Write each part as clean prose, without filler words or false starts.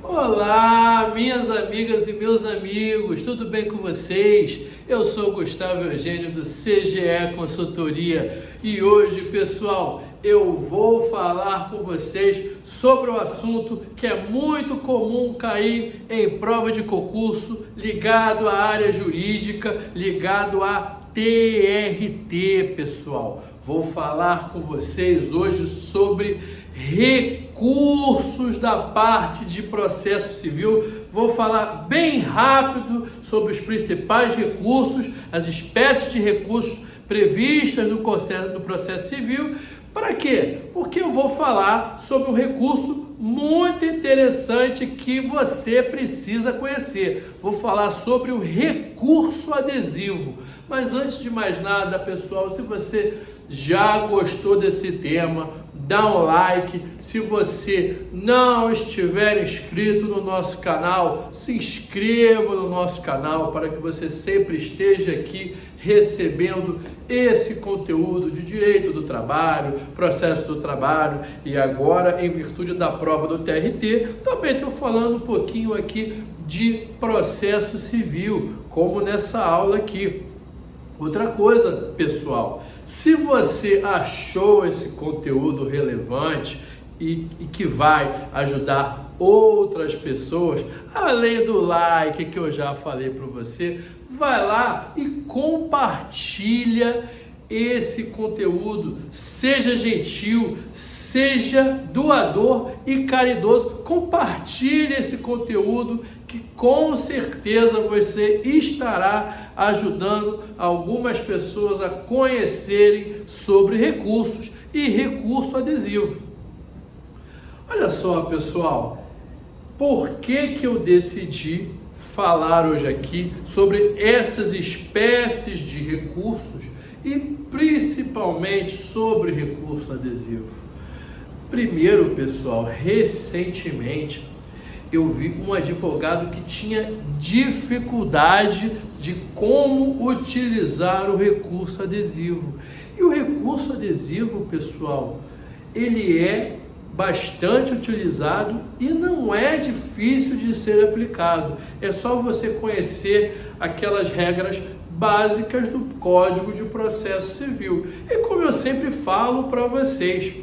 Olá, minhas amigas e meus amigos, tudo bem com vocês? Eu sou Gustavo Eugênio do CGE Consultoria e hoje, pessoal, eu vou falar com vocês sobre o assunto que é muito comum cair em prova de concurso ligado à área jurídica, ligado a TRT, pessoal. Vou falar com vocês hoje sobre recursos da parte de processo civil. Vou falar bem rápido sobre os principais recursos, as espécies de recursos previstas no processo civil. Para quê? Porque eu vou falar sobre um recurso muito interessante que você precisa conhecer. Vou falar sobre o recurso adesivo. Mas antes de mais nada, pessoal, se você já gostou desse tema, dá um like. Se você não estiver inscrito no nosso canal, se inscreva no nosso canal para que você sempre esteja aqui recebendo esse conteúdo de direito do trabalho, processo do trabalho e agora, em virtude da prova do TRT, também estou falando um pouquinho aqui de processo civil, como nessa aula aqui. Outra coisa, pessoal, se você achou esse conteúdo relevante e que vai ajudar outras pessoas, além do like que eu já falei para você, vai lá e compartilha esse conteúdo, seja gentil, seja doador e caridoso, compartilhe esse conteúdo que com certeza você estará ajudando algumas pessoas a conhecerem sobre recursos e recurso adesivo. Olha só, pessoal, por que eu decidi falar hoje aqui sobre essas espécies de recursos e principalmente sobre recurso adesivo? Primeiro, pessoal, recentemente eu vi um advogado que tinha dificuldade de como utilizar o recurso adesivo. E o recurso adesivo, pessoal, ele é bastante utilizado e não é difícil de ser aplicado. É só você conhecer aquelas regras básicas do Código de Processo Civil. E como eu sempre falo para vocês,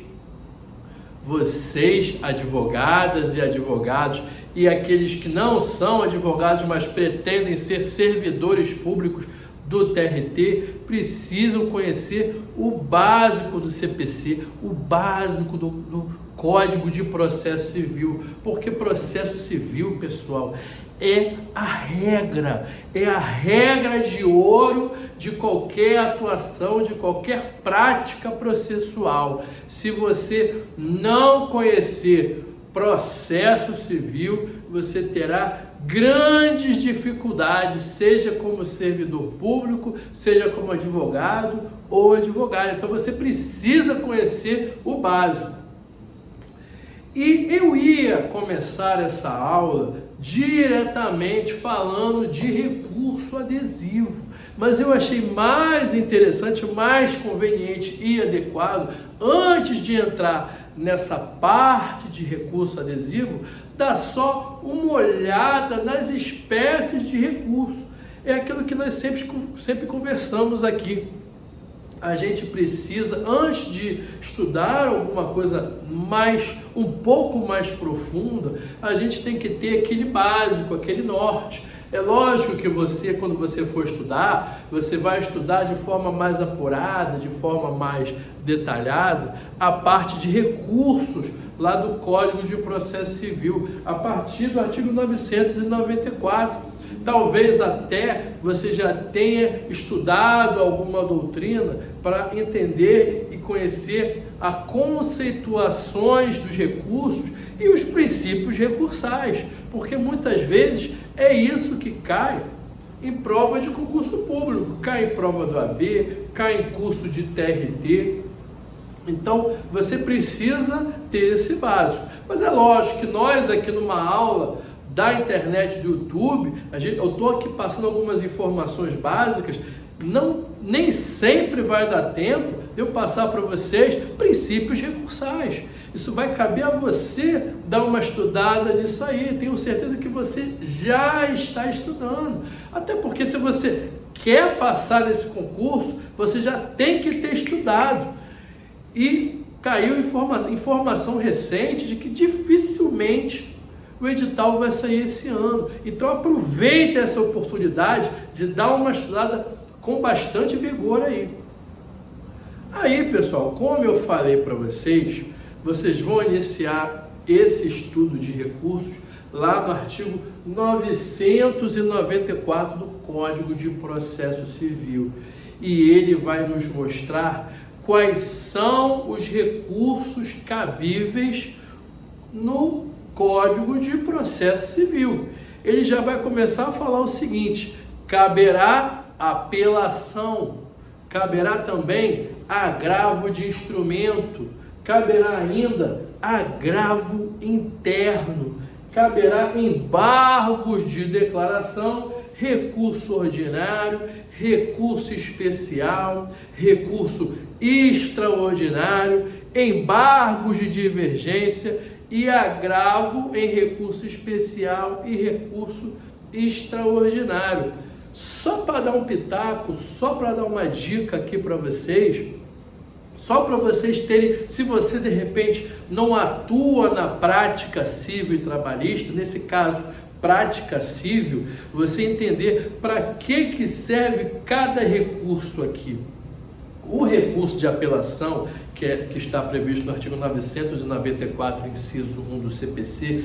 advogadas e advogados, e aqueles que não são advogados, mas pretendem ser servidores públicos do TRT, precisam conhecer o básico do CPC, o básico do Código de Processo Civil, porque processo civil, pessoal, é a regra de ouro de qualquer atuação, de qualquer prática processual. Se você não conhecer processo civil, você terá grandes dificuldades, seja como servidor público, seja como advogado ou advogada. Então você precisa conhecer o básico. E eu ia começar essa aula diretamente falando de recurso adesivo, mas eu achei mais interessante, mais conveniente e adequado, antes de entrar nessa parte de recurso adesivo, dar só uma olhada nas espécies de recurso. É aquilo que nós sempre conversamos aqui. A gente precisa, antes de estudar alguma coisa um pouco mais profunda, a gente tem que ter aquele básico, aquele norte. É lógico que você, quando você for estudar, você vai estudar de forma mais apurada, de forma mais detalhada, a parte de recursos lá do Código de Processo Civil, a partir do artigo 994. Talvez até você já tenha estudado alguma doutrina para entender e conhecer as conceituações dos recursos e os princípios recursais, porque muitas vezes é isso que cai em prova de concurso público, cai em prova do AB, cai em curso de TRT. Então, você precisa ter esse básico. Mas é lógico que nós aqui numa aula da internet, do YouTube, eu estou aqui passando algumas informações básicas, nem sempre vai dar tempo de eu passar para vocês princípios recursais. Isso vai caber a você dar uma estudada nisso aí. Tenho certeza que você já está estudando. Até porque se você quer passar nesse concurso, você já tem que ter estudado. E caiu informação recente de que dificilmente o edital vai sair esse ano. Então aproveite essa oportunidade de dar uma estudada com bastante vigor aí. Aí, pessoal, como eu falei para vocês, vocês vão iniciar esse estudo de recursos lá no artigo 994 do Código de Processo Civil. E ele vai nos mostrar quais são os recursos cabíveis no Código de Processo Civil. Ele já vai começar a falar o seguinte: caberá apelação, caberá também agravo de instrumento, caberá ainda agravo interno, caberá embargos de declaração, recurso ordinário, recurso especial, recurso extraordinário, embargos de divergência e agravo em recurso especial e recurso extraordinário. Só para dar um pitaco, só para dar uma dica aqui para vocês, só para vocês terem, se você de repente não atua na prática civil e trabalhista, nesse caso prática civil, você entender para que serve cada recurso aqui. O recurso de apelação, que está previsto no artigo 994, inciso 1 do CPC,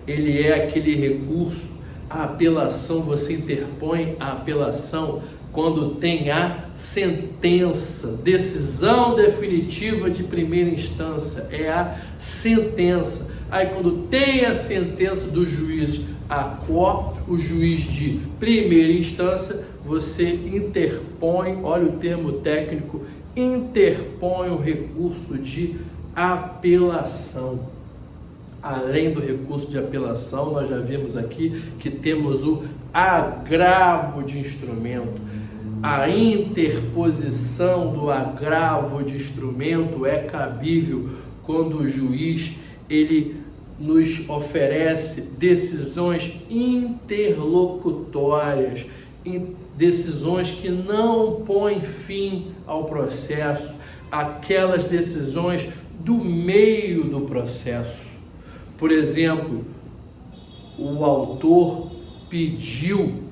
ele é aquele recurso, a apelação, você interpõe a apelação quando tem a sentença, decisão definitiva de primeira instância, é a sentença. Aí quando tem a sentença do juiz ACO, o juiz de primeira instância, você interpõe, olha o termo técnico, interpõe o recurso de apelação. Além do recurso de apelação, nós já vimos aqui que temos o agravo de instrumento. A interposição do agravo de instrumento é cabível quando o juiz ele nos oferece decisões interlocutórias, decisões que não põem fim ao processo, aquelas decisões do meio do processo. Por exemplo, o autor pediu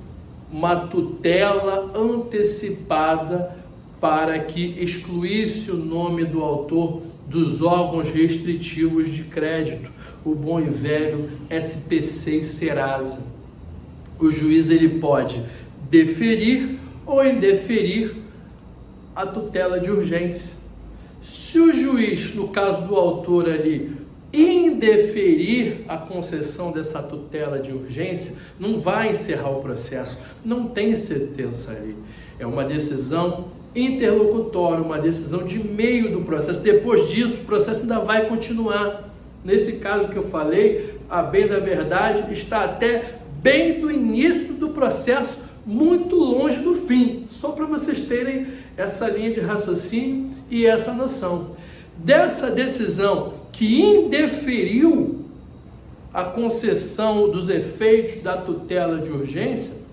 uma tutela antecipada para que excluísse o nome do autor dos órgãos restritivos de crédito, o bom e velho SPC e Serasa. O juiz ele pode deferir ou indeferir a tutela de urgência. Se o juiz, no caso do autor ali, indeferir a concessão dessa tutela de urgência, não vai encerrar o processo, não tem sentença ali. É uma decisão interlocutória, uma decisão de meio do processo. Depois disso, o processo ainda vai continuar. Nesse caso que eu falei, a bem da verdade, está até bem do início do processo, muito longe do fim. Só para vocês terem essa linha de raciocínio e essa noção. Dessa decisão que indeferiu a concessão dos efeitos da tutela de urgência,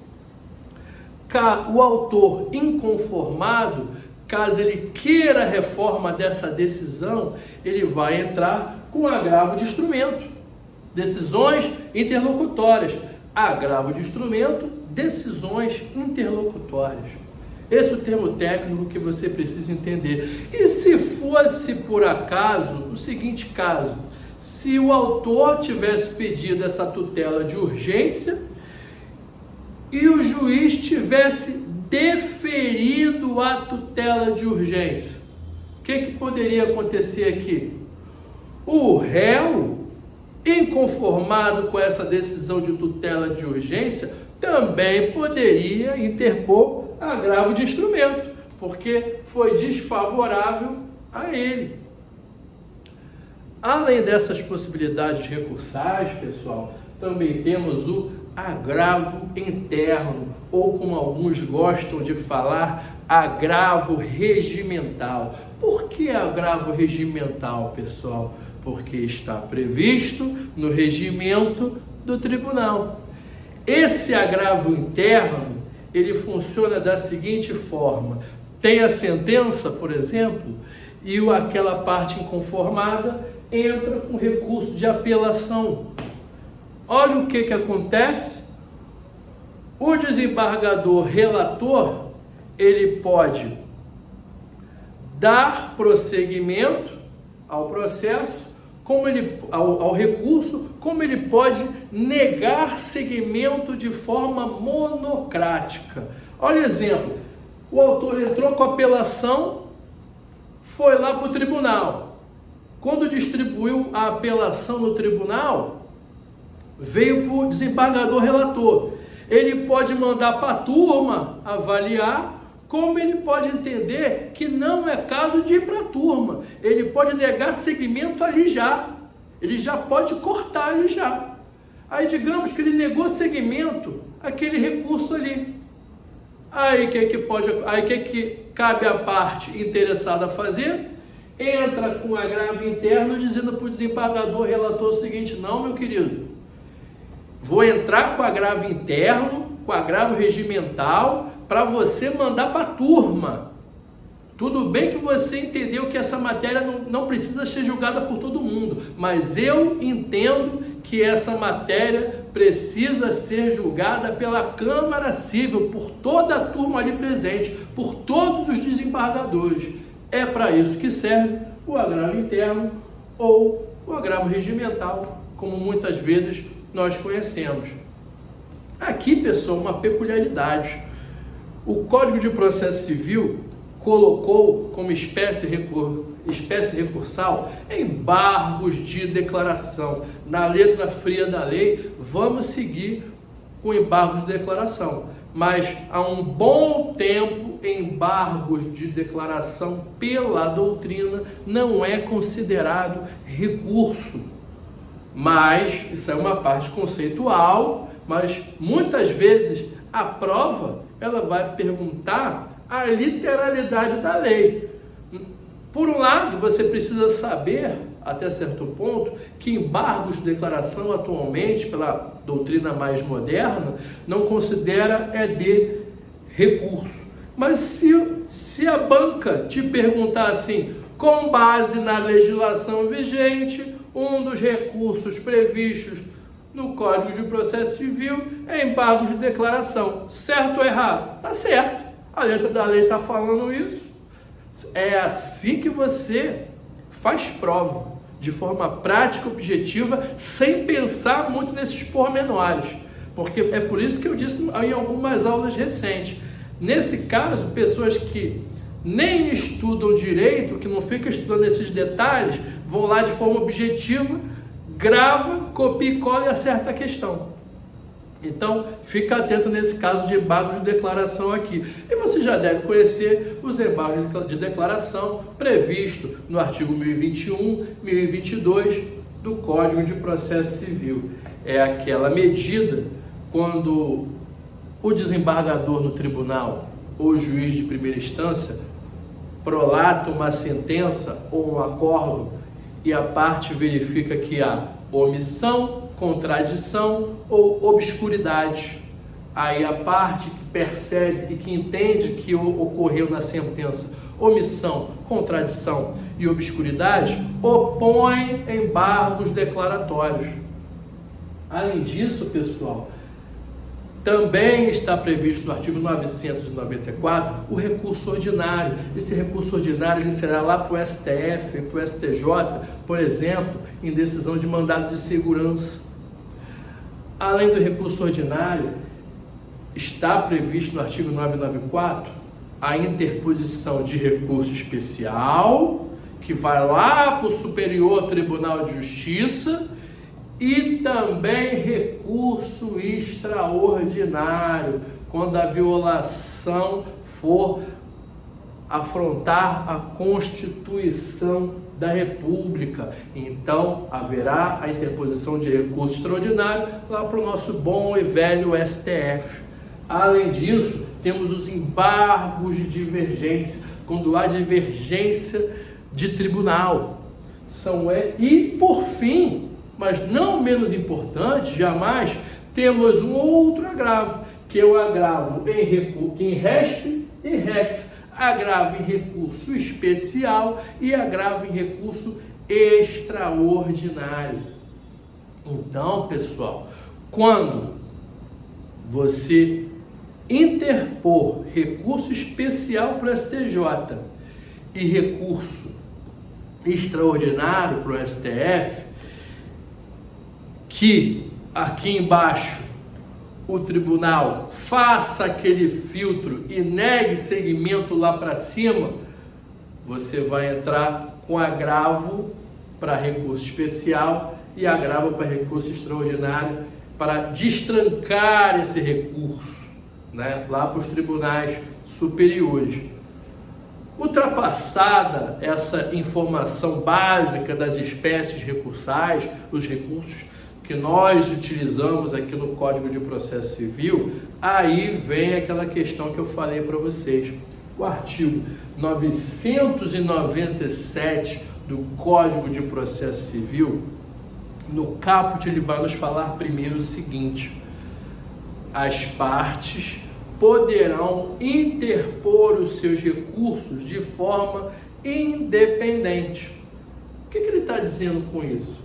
o autor inconformado, caso ele queira a reforma dessa decisão, ele vai entrar com agravo de instrumento. Decisões interlocutórias. Agravo de instrumento, decisões interlocutórias. Esse é o termo técnico que você precisa entender. E se fosse por acaso, o seguinte caso, se o autor tivesse pedido essa tutela de urgência e o juiz tivesse deferido a tutela de urgência, o que poderia acontecer aqui? O réu, inconformado com essa decisão de tutela de urgência, também poderia interpor agravo de instrumento, porque foi desfavorável a ele. Além dessas possibilidades recursais, pessoal, também temos o agravo interno, ou como alguns gostam de falar, agravo regimental. Por que agravo regimental, pessoal? Porque está previsto no regimento do tribunal. Esse agravo interno, ele funciona da seguinte forma: tem a sentença, por exemplo, e aquela parte inconformada entra com recurso de apelação. Olha o que acontece. O desembargador relator, ele pode dar prosseguimento ao processo, ao recurso, como ele pode negar seguimento de forma monocrática. Olha o exemplo: o autor entrou com apelação, foi lá para o tribunal. Quando distribuiu a apelação no tribunal, veio para o desembargador relator. Ele pode mandar para a turma avaliar, como ele pode entender que não é caso de ir para a turma. Ele pode negar seguimento ali já. Ele já pode cortar ali já. Aí digamos que ele negou seguimento àquele recurso ali. Aí o que cabe à parte interessada a fazer? Entra com agravo interno dizendo para o desembargador relator o seguinte: não, meu querido, vou entrar com agravo interno, com agravo regimental, para você mandar para a turma. Tudo bem que você entendeu que essa matéria não precisa ser julgada por todo mundo, mas eu entendo que essa matéria precisa ser julgada pela Câmara Civil, por toda a turma ali presente, por todos os desembargadores. É para isso que serve o agravo interno ou o agravo regimental, como muitas vezes nós conhecemos. Aqui, pessoal, uma peculiaridade. O Código de Processo Civil colocou como espécie recursal embargos de declaração. Na letra fria da lei, vamos seguir com embargos de declaração. Mas há um bom tempo, embargos de declaração pela doutrina não é considerado recurso. Mas isso é uma parte conceitual, mas muitas vezes a prova ela vai perguntar a literalidade da lei. Por um lado, você precisa saber, até certo ponto, que embargos de declaração atualmente, pela doutrina mais moderna, não considera de recurso. Mas se a banca te perguntar assim, com base na legislação vigente, um dos recursos previstos no Código de Processo Civil é embargo de declaração. Certo ou errado? Tá certo. A letra da lei está falando isso. É assim que você faz prova, de forma prática, objetiva, sem pensar muito nesses pormenores. Porque é por isso que eu disse em algumas aulas recentes. Nesse caso, pessoas que nem estudam direito, que não ficam estudando esses detalhes, vão lá de forma objetiva, grava, copia e cola e acerta a questão. Então, fica atento nesse caso de embargo de declaração aqui. E você já deve conhecer os embargos de declaração previstos no artigo 1021, 1022 do Código de Processo Civil. É aquela medida quando o desembargador no tribunal ou juiz de primeira instância prolata uma sentença ou um acordo e a parte verifica que há omissão, contradição ou obscuridade. Aí a parte que percebe e que entende que ocorreu na sentença omissão, contradição e obscuridade, opõe embargos declaratórios. Além disso, pessoal, também está previsto no artigo 994 o recurso ordinário. Esse recurso ordinário ele será lá para o STF, para o STJ, por exemplo, em decisão de mandado de segurança. Além do recurso ordinário, está previsto no artigo 994 a interposição de recurso especial, que vai lá para o Superior Tribunal de Justiça, e também recurso extraordinário, quando a violação for afrontar a Constituição da República. Então, haverá a interposição de recurso extraordinário lá para o nosso bom e velho STF. Além disso, temos os embargos de divergência, quando há divergência de tribunal. E, por fim, mas não menos importante, jamais, temos um outro agravo, que é o agravo em RESP e REX, agravo em recurso especial e agravo em recurso extraordinário. Então, pessoal, quando você interpor recurso especial para o STJ e recurso extraordinário para o STF, que aqui embaixo o tribunal faça aquele filtro e negue segmento lá para cima, você vai entrar com agravo para recurso especial e agravo para recurso extraordinário para destrancar esse recurso, né, lá para os tribunais superiores. Ultrapassada essa informação básica das espécies recursais, os recursos que nós utilizamos aqui no Código de Processo Civil, aí vem aquela questão que eu falei para vocês. O artigo 997 do Código de Processo Civil, no caput, ele vai nos falar primeiro o seguinte: as partes poderão interpor os seus recursos de forma independente. O que ele está dizendo com isso?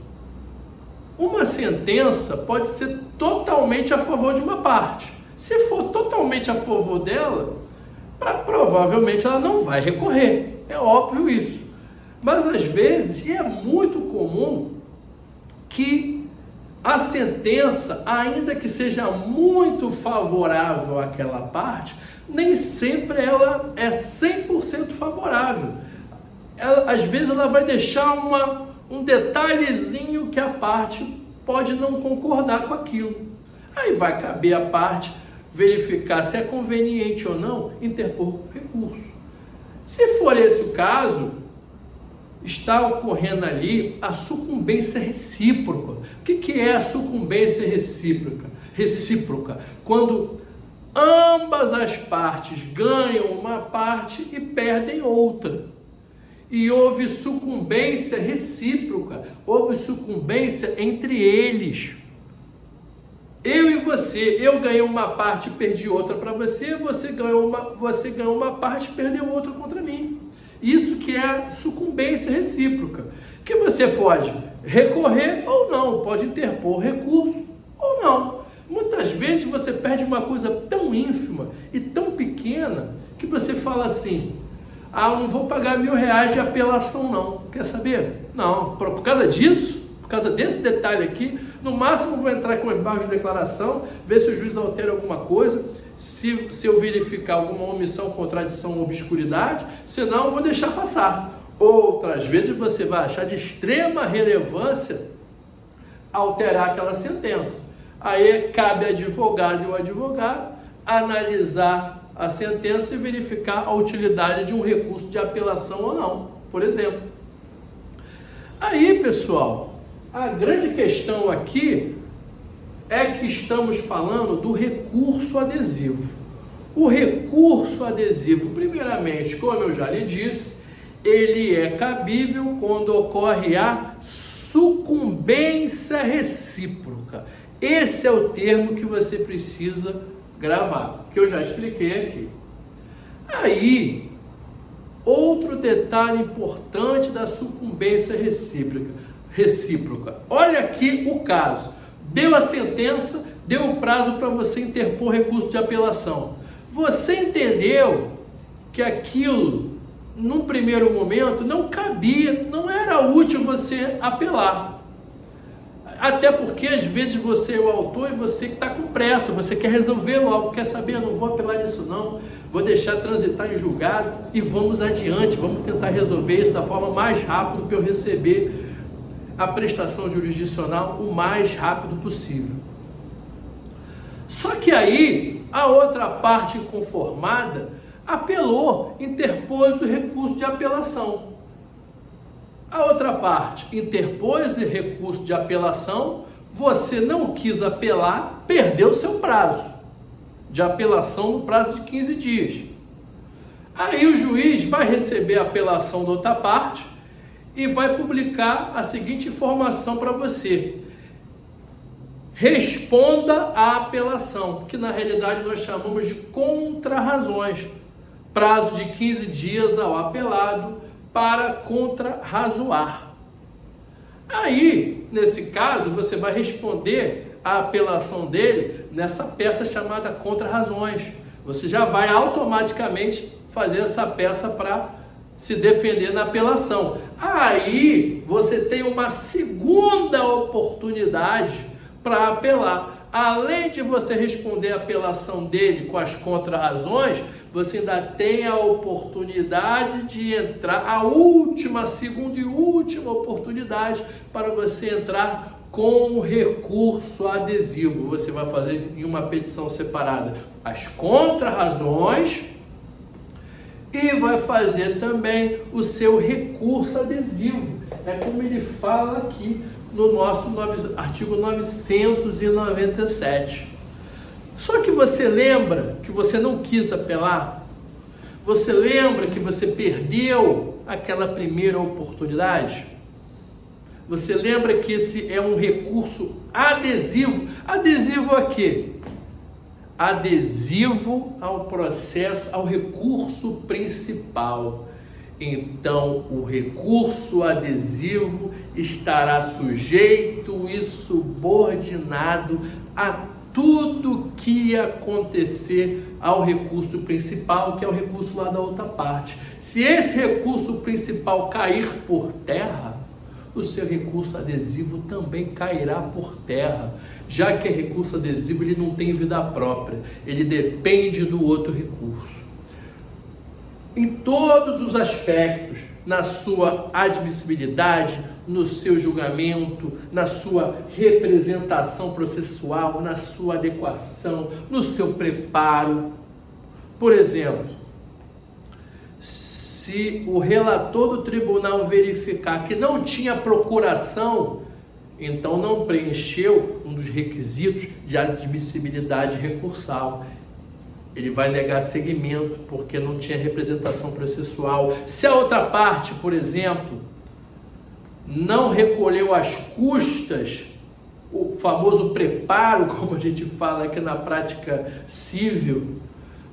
Uma sentença pode ser totalmente a favor de uma parte. Se for totalmente a favor dela, provavelmente ela não vai recorrer. É óbvio isso. Mas às vezes, e é muito comum, que a sentença, ainda que seja muito favorável àquela parte, nem sempre ela é 100% favorável. Às vezes ela vai deixar um detalhezinho que a parte pode não concordar com aquilo. Aí vai caber a parte verificar se é conveniente ou não interpor recurso. Se for esse o caso, está ocorrendo ali a sucumbência recíproca. O que é a sucumbência recíproca? Quando ambas as partes ganham uma parte e perdem outra. E houve sucumbência recíproca, houve sucumbência entre eles. Eu e você, eu ganhei uma parte e perdi outra para você, você ganhou uma parte e perdeu outra contra mim. Isso que é sucumbência recíproca, que você pode recorrer ou não, pode interpor recurso ou não. Muitas vezes você perde uma coisa tão ínfima e tão pequena que você fala assim: eu não vou pagar R$1.000 de apelação não. Quer saber? Não, por causa disso, por causa desse detalhe aqui, no máximo vou entrar com embargo de declaração, ver se o juiz altera alguma coisa, se eu verificar alguma omissão, contradição ou obscuridade, senão eu vou deixar passar. Outras vezes você vai achar de extrema relevância alterar aquela sentença. Aí cabe advogado e o advogado analisar a sentença e verificar a utilidade de um recurso de apelação ou não, por exemplo. Aí, pessoal, a grande questão aqui é que estamos falando do recurso adesivo. O recurso adesivo, primeiramente, como eu já lhe disse, ele é cabível quando ocorre a sucumbência recíproca. Esse é o termo que você precisa gravar, que eu já expliquei aqui. Aí, outro detalhe importante da sucumbência recíproca. Olha aqui o caso. Deu a sentença, deu o prazo para você interpor recurso de apelação. Você entendeu que aquilo, num primeiro momento, não cabia, não era útil você apelar. Até porque às vezes você é o autor e você que está com pressa, você quer resolver logo, quer saber, eu não vou apelar nisso não, vou deixar transitar em julgado e vamos adiante, vamos tentar resolver isso da forma mais rápida para eu receber a prestação jurisdicional o mais rápido possível. Só que aí a outra parte inconformada apelou, interpôs o recurso de apelação. A outra parte, interpôs recurso de apelação, você não quis apelar, perdeu seu prazo de apelação no prazo de 15 dias. Aí o juiz vai receber a apelação da outra parte e vai publicar a seguinte informação para você: responda à apelação, que na realidade nós chamamos de contrarrazões. Prazo de 15 dias ao apelado para contrarrazoar. Aí, nesse caso, você vai responder a apelação dele nessa peça chamada contrarrazões. Você já vai automaticamente fazer essa peça para se defender na apelação. Aí, você tem uma segunda oportunidade para apelar. Além de você responder a apelação dele com as contrarrazões, você ainda tem a oportunidade de entrar, a última, segunda e última oportunidade para você entrar com recurso adesivo. Você vai fazer em uma petição separada as contrarrazões e vai fazer também o seu recurso adesivo. É como ele fala aqui no nosso artigo 997. Só que você lembra que você não quis apelar? Você lembra que você perdeu aquela primeira oportunidade? Você lembra que esse é um recurso adesivo? Adesivo a quê? Adesivo ao processo, ao recurso principal. Então, o recurso adesivo estará sujeito e subordinado a tudo que acontecer ao recurso principal, que é o recurso lá da outra parte. Se esse recurso principal cair por terra, o seu recurso adesivo também cairá por terra, já que recurso adesivo ele não tem vida própria, ele depende do outro recurso. Em todos os aspectos, na sua admissibilidade, no seu julgamento, na sua representação processual, na sua adequação, no seu preparo. Por exemplo, se o relator do tribunal verificar que não tinha procuração, então não preencheu um dos requisitos de admissibilidade recursal. Ele vai negar seguimento porque não tinha representação processual. Se a outra parte, por exemplo, não recolheu as custas, o famoso preparo, como a gente fala aqui na prática civil,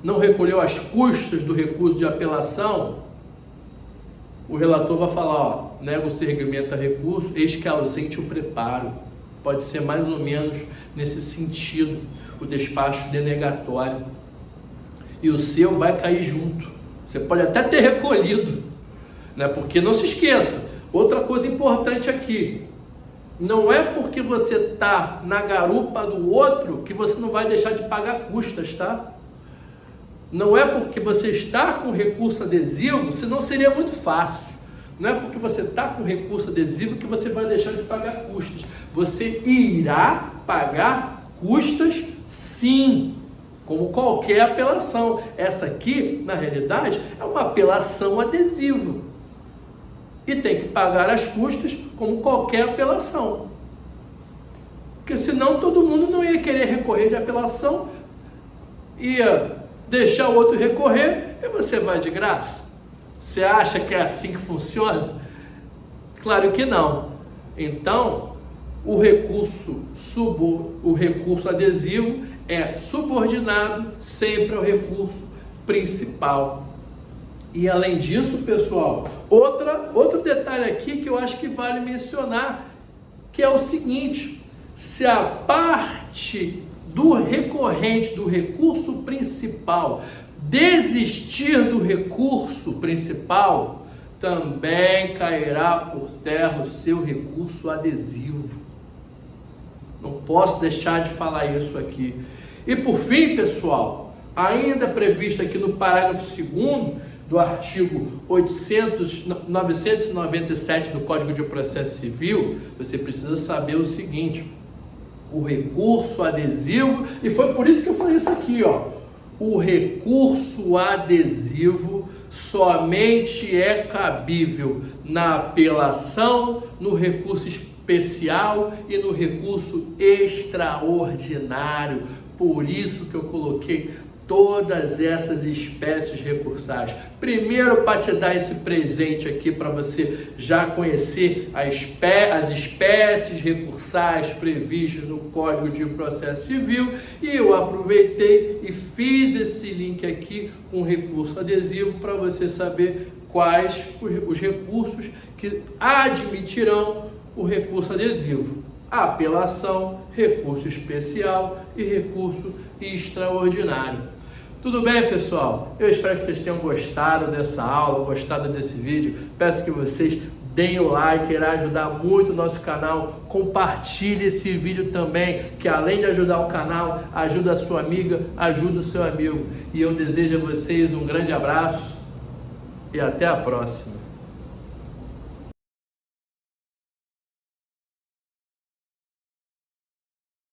não recolheu as custas do recurso de apelação, o relator vai falar, ó, nega o seguimento a recurso, eis que é ausente o preparo. Pode ser mais ou menos nesse sentido o despacho denegatório. E o seu vai cair junto. Você pode até ter recolhido, né? Porque não se esqueça, outra coisa importante aqui, não é porque você está na garupa do outro que você não vai deixar de pagar custas, tá? Não é porque você está com recurso adesivo, senão seria muito fácil. Não é porque você está com recurso adesivo que você vai deixar de pagar custas. Você irá pagar custas, sim, como qualquer apelação. Essa aqui, na realidade, é uma apelação adesiva. E tem que pagar as custas como qualquer apelação. Porque senão todo mundo não ia querer recorrer de apelação, ia deixar o outro recorrer e você vai de graça. Você acha que é assim que funciona? Claro que não. Então, o recurso adesivo é subordinado sempre ao recurso principal. E além disso, pessoal, outro detalhe aqui que eu acho que vale mencionar, que é o seguinte: se a parte do recorrente do recurso principal desistir do recurso principal, também cairá por terra o seu recurso adesivo. Não posso deixar de falar isso aqui. E por fim, pessoal, ainda previsto aqui no parágrafo 2º do artigo 997 do Código de Processo Civil, você precisa saber o seguinte: o recurso adesivo, e foi por isso que eu falei isso aqui, ó, o recurso adesivo somente é cabível na apelação, no recurso especial e no recurso extraordinário. Por isso que eu coloquei todas essas espécies recursais. Primeiro, para te dar esse presente aqui, para você já conhecer as espécies recursais previstas no Código de Processo Civil, e eu aproveitei e fiz esse link aqui com recurso adesivo para você saber quais os recursos que admitirão o recurso adesivo: apelação, recurso especial e recurso extraordinário. Tudo bem, pessoal? Eu espero que vocês tenham gostado dessa aula, gostado desse vídeo. Peço que vocês deem o like, irá ajudar muito o nosso canal. Compartilhe esse vídeo também, que além de ajudar o canal, ajuda a sua amiga, ajuda o seu amigo. E eu desejo a vocês um grande abraço e até a próxima.